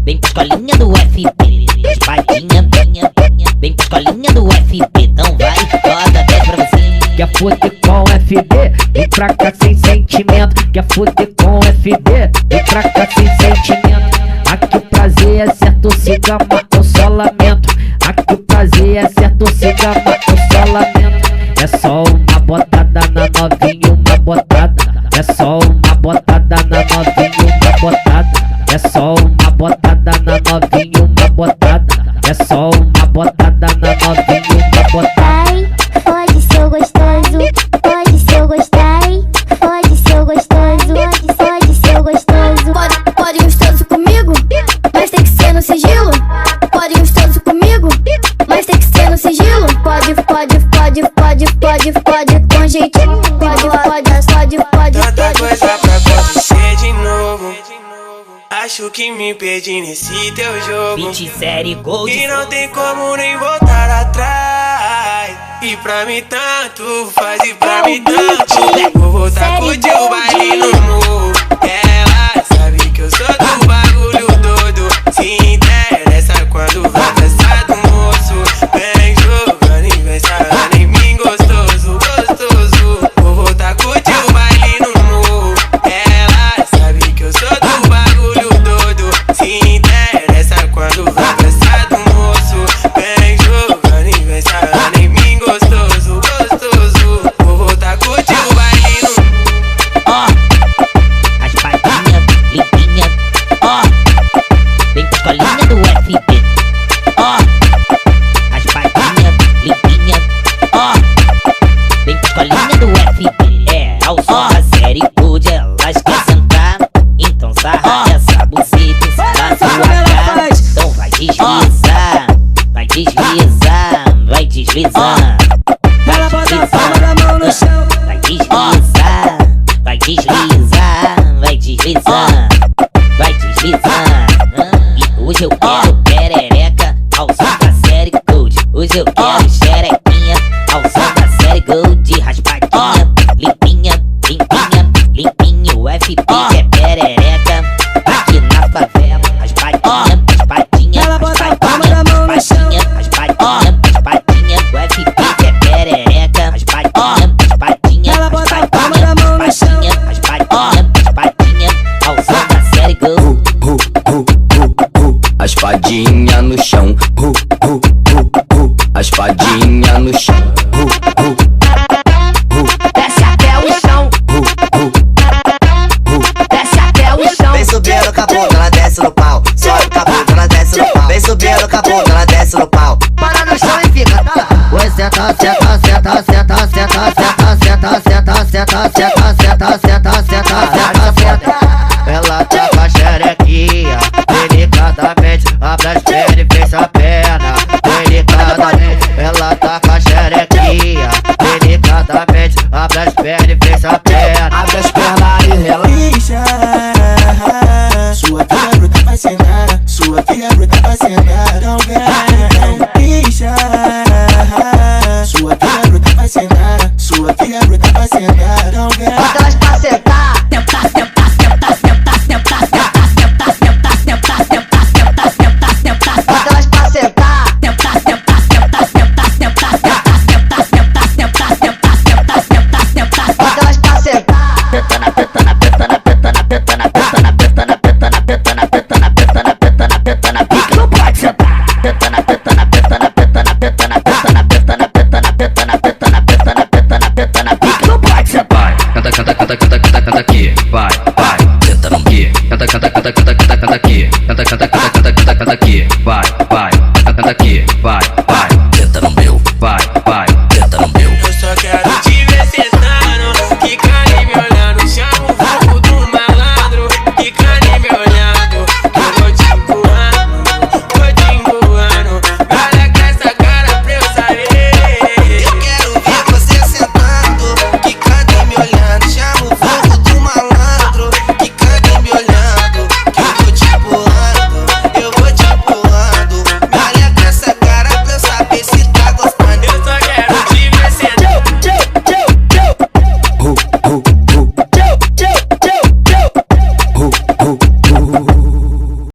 vem pra escolinha do FB, espadinha minha, vem pra escolinha do FB, então vai, roda, desce pra você. Quer foder com FB? Vem pra cá sem sentimento. Quer foder com FB? Vem pra cá sem sentimento. Aqui o prazer é certo, se gama, eu só lamento. Aqui o prazer é certo, se gama, eu só lamento. É só uma botada na novinha, uma botada. É só uma botada na novinha, uma botada. É só uma botada na novinha, uma botada. É só uma botada na novinha, uma botada. Ai, fode seu gostoso, fode seu gostai, fode seu gostoso, fode seu gostoso. Pode gostoso comigo, mas tem que ser no sigilo. Pode gostoso comigo, mas tem que ser no sigilo. Pode com jeitinho. Pode. Tanta coisa pra acontecer de novo. Acho que me perdi nesse teu jogo. Beat, série, gold. E não tem como nem voltar atrás. E pra mim tanto faz, e pra mim tanto. Vou voltar, curtir o baile no morro. Ela sabe que eu sou do bagulho doido. Se interessa quando vai dançar do moço. Vem jogando e vem sarrando em mim gostoso, gostoso. Vou voltar, curtir o baile no morro. Ela sabe que eu sou do bagulho doido. Se interessa quando vai dançar do moço. Vem jogando e vem sarrando em mim gostoso, gostoso. Vou voltar, curtir o baile no Ó, as patinhas limpinha. Ó, vem pra escolinha do FB. Ó, as patinhas limpinha. Ó, vem pra escolinha do FB. É, ao som da série Gold, elas quer sentar. Então sarra essa buceta em cima da sua cara. Então vai deslizar, vai deslizar, vai deslizar. Ela bota a palma da mão no chão. Vai deslizar, vai deslizar, vai deslizar, vai deslizar. E hoje eu quero perereca ao som da série Gold. Hoje eu quero xerequinha ao som da série Gold. Raspadinha, limpinha, limpinha, limpinha. O FB é perereca aqui na favela. Raspadinha, raspadinha, Ela bota a palma da mão no chão. raspadinha, raspadinha. O FB é perereca. Raspadinha, raspadinha. Ela bota a palma da mão no chão. Raspadinha, ao som da série Gold. A espadinha no chão, a espadinha no chão, Desce até o chão. Desce até o chão. Vem subindo com a bunda, ela desce no pau. Sobe com a bunda, ela desce no pau. Vem subindo com a bunda, ela desce no pau. Para no chão e fica, tá lá. Oi, senta, senta, senta, senta, senta, senta, senta, senta, senta, senta, senta, senta, senta. Ela tá com a xerequinha, delicadamente. Abre as pernas e fecha a perna, delicadamente. Ela tá com a xerequinha, delicadamente. Abre as pernas e fecha a perna. Abre as pernas e relaxa. Sua filha bruta vai sentar. Sua filha bruta vai sentar. Não vem, bicha. Sua filha bruta vai sentar. Sua filha bruta vai sentar. Não vem. Bota elas pra sentar. Bota elas pra sentar. Bota elas pra sentar. Não pode sentar. Não pode sentar. canta aqui, vai, senta aqui, canta aqui, canta aqui, vai, canta aqui, vai.